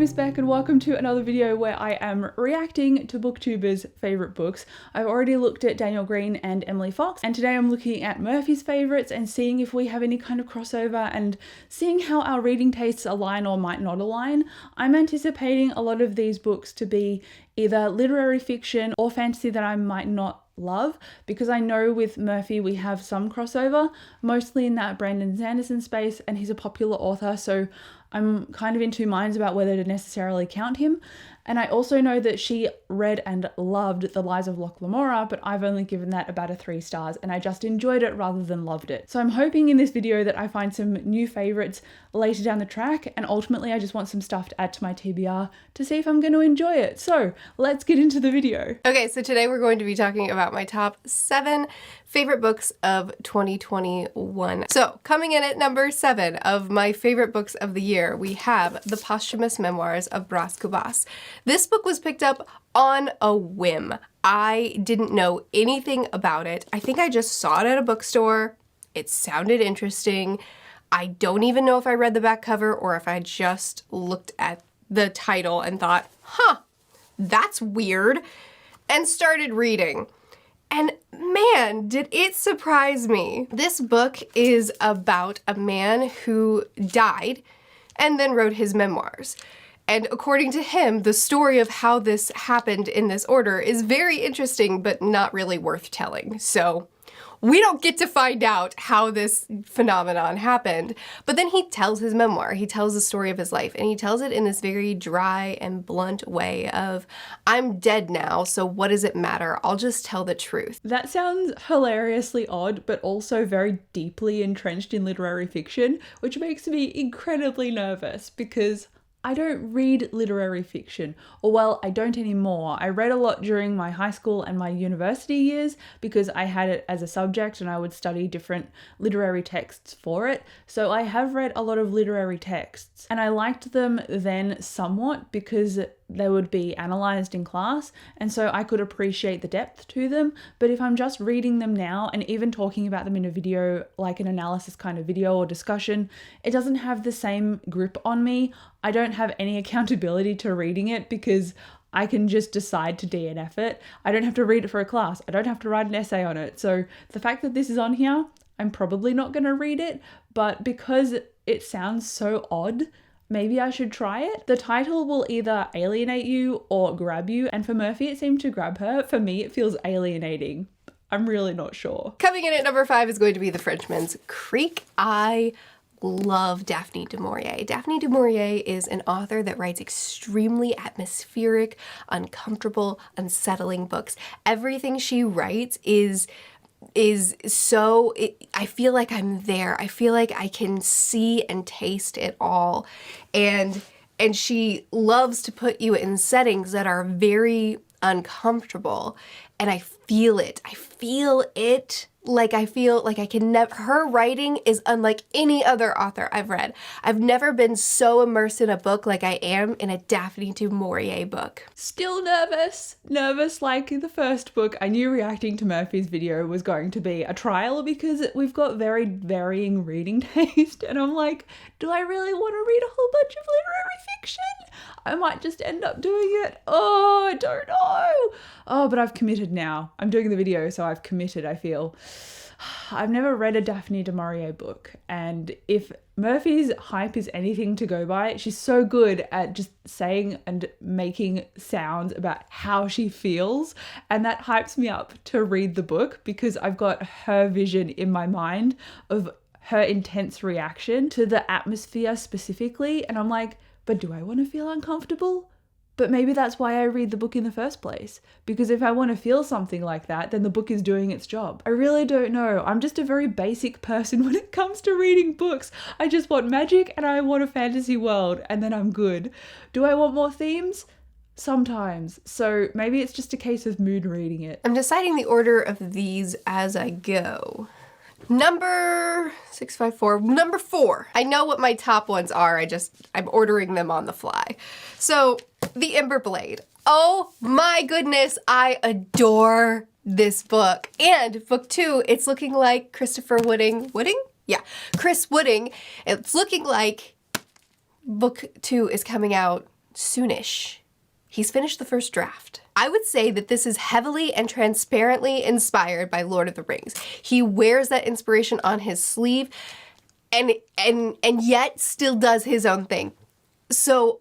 name is Beck and welcome to another video where I am reacting to booktubers' favourite books. I've already looked at Daniel Green and Emily Fox, and today I'm looking at Merphy's favourites and seeing if we have any kind of crossover and seeing how our reading tastes align or might not align. I'm anticipating a lot of these books to be either literary fiction or fantasy that I might not love, because I know with Merphy we have some crossover, mostly in that Brandon Sanderson space, and he's a popular author, so I'm kind of in two minds about whether to necessarily count him. And I also know that she read and loved The Lies of Locke Lamora, but I've only given that about a 3 stars and I just enjoyed it rather than loved it. So I'm hoping in this video that I find some new favourites later down the track, and ultimately I just want some stuff to add to my TBR to see if I'm going to enjoy it. So let's get into the video. Okay, so today we're going to be talking about my top 7 favorite books of 2021. So coming in at number 7 of my favorite books of the year, we have The Posthumous Memoirs of Kobas. This book was picked up on a whim. I didn't know anything about it. I think I just saw it at a bookstore. It sounded interesting. I don't even know if I read the back cover or if I just looked at the title and thought, huh, that's weird, and started reading. And man, did it surprise me. This book is about a man who died and then wrote his memoirs. And according to him, the story of how this happened in this order is very interesting, but not really worth telling. So we don't get to find out how this phenomenon happened, but then he tells his memoir. He tells the story of his life, and he tells it in this very dry and blunt way of, I'm dead now, so what does it matter? I'll just tell the truth. That sounds hilariously odd, but also very deeply entrenched in literary fiction, which makes me incredibly nervous because I don't read literary fiction, or well, I don't anymore. I read a lot during my high school and my university years because I had it as a subject and I would study different literary texts for it. So I have read a lot of literary texts, and I liked them then somewhat because they would be analysed in class, and so I could appreciate the depth to them. But if I'm just reading them now and even talking about them in a video, like an analysis kind of video or discussion, it doesn't have the same grip on me. I don't have any accountability to reading it because I can just decide to DNF it. I don't have to read it for a class. I don't have to write an essay on it. So the fact that this is on here, I'm probably not going to read it, but because it sounds so odd, maybe I should try it. The title will either alienate you or grab you, and for Merphy it seemed to grab her. For me it feels alienating. I'm really not sure. Coming in at number 5 is going to be The Frenchman's Creek. I love Daphne du Maurier. Daphne du Maurier is an author that writes extremely atmospheric, uncomfortable, unsettling books. Everything she writes is so, I feel like I'm there. I feel like I can see and taste it all. And she loves to put you in settings that are very uncomfortable. And I feel it. I feel it. Like I feel like I can never, her writing is unlike any other author I've read. I've never been so immersed in a book like I am in a Daphne du Maurier book. Still nervous. Nervous like the first book. I knew reacting to Merphy's video was going to be a trial because we've got very varying reading taste, and I'm like, do I really want to read a whole bunch of literary fiction? I might just end up doing it. Oh, I don't know. Oh, but I've committed now. I'm doing the video, so I've committed, I feel. I've never read a Daphne du Maurier book, and if Merphy's hype is anything to go by, she's so good at just saying and making sounds about how she feels, and that hypes me up to read the book because I've got her vision in my mind of her intense reaction to the atmosphere specifically, and I'm like, but do I want to feel uncomfortable? But maybe that's why I read the book in the first place, because if I want to feel something like that, then the book is doing its job. I really don't know. I'm just a very basic person when it comes to reading books. I just want magic and I want a fantasy world, and then I'm good. Do I want more themes? Sometimes. So maybe it's just a case of mood reading it. I'm deciding the order of these as I go. Number 4. I know what my top ones are. I'm ordering them on the fly. So, The Ember Blade. Oh my goodness, I adore this book. And book 2, it's looking like Christopher Wooding. Yeah, Chris Wooding. It's looking like book 2 is coming out soonish. He's finished the first draft. I would say that this is heavily and transparently inspired by Lord of the Rings. He wears that inspiration on his sleeve and yet still does his own thing. So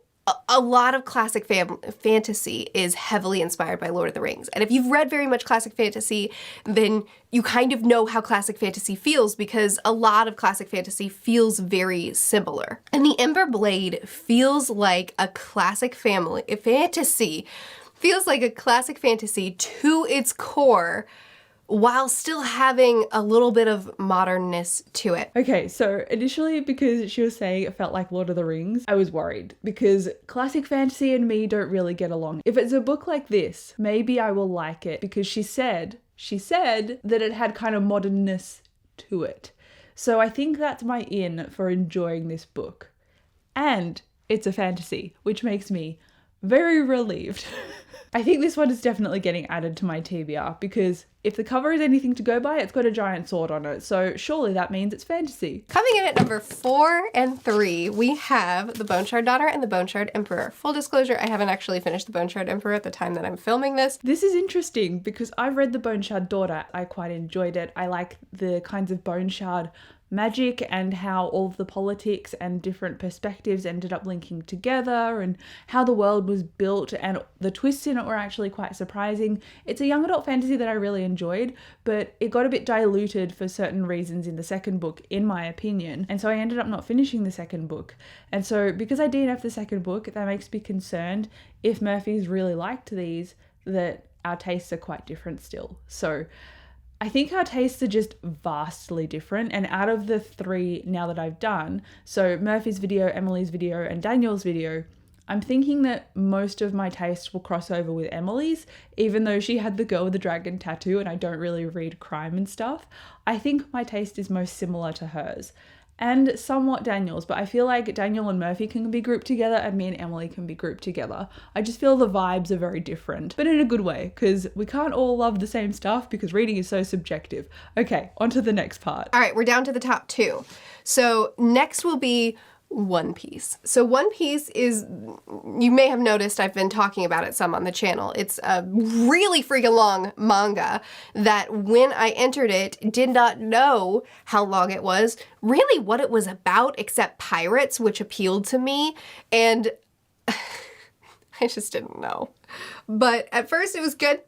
a lot of classic fantasy is heavily inspired by Lord of the Rings. And if you've read very much classic fantasy, then you kind of know how classic fantasy feels, because a lot of classic fantasy feels very similar. And the Ember Blade feels like a classic fantasy, feels like a classic fantasy to its core, while still having a little bit of modernness to it. Okay, so initially, because she was saying it felt like Lord of the Rings, I was worried because classic fantasy and me don't really get along. If it's a book like this, maybe I will like it, because she said that it had kind of modernness to it. So I think that's my in for enjoying this book. And it's a fantasy, which makes me very relieved. I think this one is definitely getting added to my TBR, because if the cover is anything to go by, it's got a giant sword on it. So surely that means it's fantasy. Coming in at number 4 and 3, we have The Bone Shard Daughter and The Bone Shard Emperor. Full disclosure, I haven't actually finished The Bone Shard Emperor at the time that I'm filming this. This is interesting because I've read The Bone Shard Daughter. I quite enjoyed it. I like the kinds of bone shard magic and how all of the politics and different perspectives ended up linking together, and how the world was built, and the twists in it were actually quite surprising. It's a young adult fantasy that I really enjoyed, but it got a bit diluted for certain reasons in the second book, in my opinion, and so I ended up not finishing the second book. And so because I DNF'd the second book, that makes me concerned if Merphy's really liked these, that our tastes are quite different still. So I think our tastes are just vastly different, and out of the 3 now that I've done, so Merphy's video, Emily's video, and Daniel's video, I'm thinking that most of my tastes will cross over with Emily's, even though she had the girl with the dragon tattoo and I don't really read crime and stuff. I think my taste is most similar to hers. And somewhat Daniel's, but I feel like Daniel and Merphy can be grouped together and me and Emily can be grouped together. I just feel the vibes are very different, but in a good way, because we can't all love the same stuff because reading is so subjective. Okay, on to the next part. All right, we're down to the top 2. So next will be One Piece. So One Piece is, you may have noticed I've been talking about it some on the channel. It's a really freaking long manga that when I entered it, did not know how long it was, really what it was about, except pirates, which appealed to me. And I just didn't know. But at first it was good.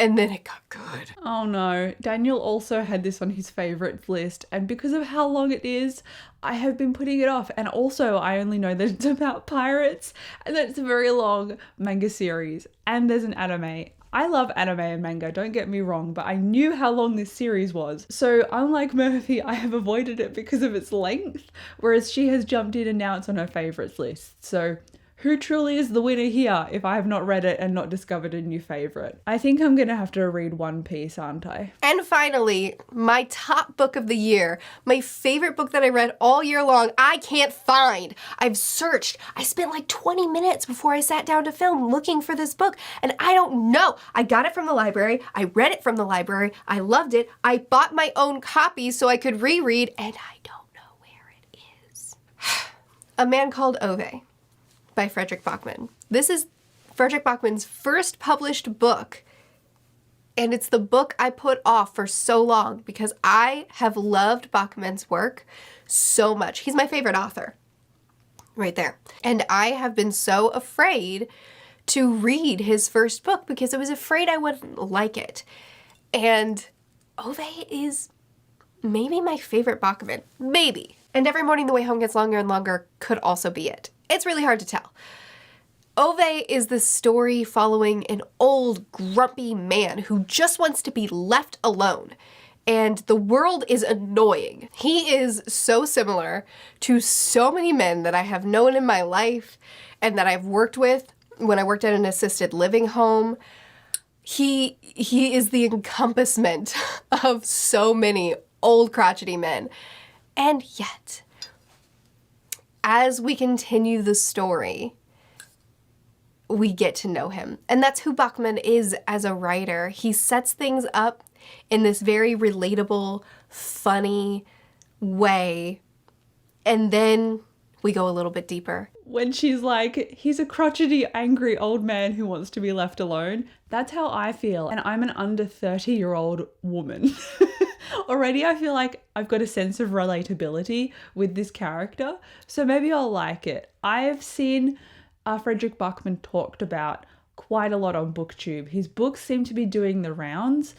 And then it got good. Oh no, Daniel also had this on his favorites list, and because of how long it is, I have been putting it off. And also I only know that it's about pirates and that it's a very long manga series, and there's an anime. I love anime and manga, don't get me wrong, but I knew how long this series was. So unlike Merphy, I have avoided it because of its length, whereas she has jumped in and now it's on her favorites list. So who truly is the winner here if I have not read it and not discovered a new favorite? I think I'm gonna have to read One Piece, aren't I? And finally, my top book of the year, my favorite book that I read all year long, I can't find. I've searched. I spent like 20 minutes before I sat down to film looking for this book, and I don't know. I got it from the library. I read it from the library. I loved it. I bought my own copy so I could reread, and I don't know where it is. A Man Called Ove by Fredrik Backman. This is Fredrik Backman's first published book, and it's the book I put off for so long because I have loved Backman's work so much. He's my favorite author, right there. And I have been so afraid to read his first book because I was afraid I wouldn't like it. And Ove is maybe my favorite Backman, maybe. And Every Morning the Way Home Gets Longer and Longer could also be it. It's really hard to tell. Ove is the story following an old, grumpy man who just wants to be left alone. And the world is annoying. He is so similar to so many men that I have known in my life and that I've worked with when I worked at an assisted living home. He is the encompassment of so many old, crotchety men. And yet, as we continue the story, we get to know him. And that's who Backman is as a writer. He sets things up in this very relatable, funny way. And then we go a little bit deeper. When she's like, he's a crotchety, angry old man who wants to be left alone. That's how I feel. And I'm an under 30-year-old woman. Already I feel like I've got a sense of relatability with this character. So maybe I'll like it. I've seen Frederick Buckman talked about quite a lot on Booktube. His books seem to be doing the rounds.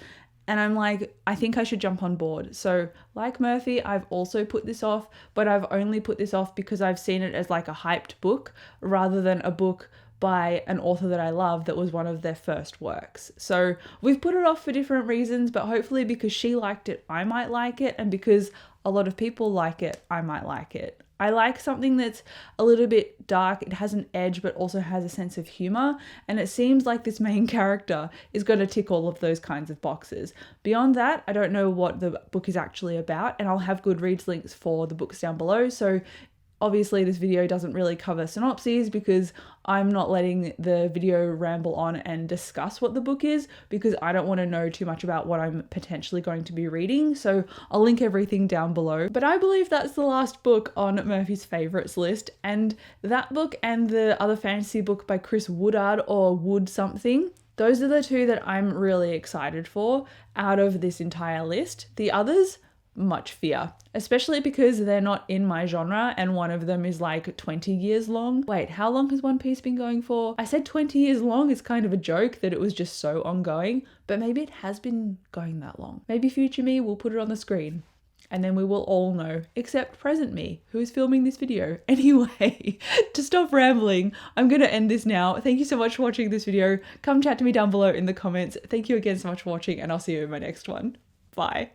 And I'm like, I think I should jump on board. So like Merphy, I've also put this off, but I've only put this off because I've seen it as like a hyped book rather than a book by an author that I love that was one of their first works. So we've put it off for different reasons, but hopefully because she liked it, I might like it. And because a lot of people like it, I might like it. I like something that's a little bit dark. It has an edge, but also has a sense of humor. And it seems like this main character is going to tick all of those kinds of boxes. Beyond that, I don't know what the book is actually about. And I'll have Goodreads links for the books down below. So obviously this video doesn't really cover synopses because I'm not letting the video ramble on and discuss what the book is because I don't want to know too much about what I'm potentially going to be reading. So I'll link everything down below. But I believe that's the last book on Merphy's favorites list. And that book and the other fantasy book by Chris Woodard or Wood something, those are the two that I'm really excited for out of this entire list. The others, much fear, especially because they're not in my genre and one of them is like 20 years long. Wait, how long has One Piece been going for? I said 20 years long is kind of a joke that it was just so ongoing, but maybe it has been going that long. Maybe future me will put it on the screen and then we will all know, except present me, who is filming this video. Anyway, to stop rambling, I'm going to end this now. Thank you so much for watching this video. Come chat to me down below in the comments. Thank you again so much for watching and I'll see you in my next one. Bye.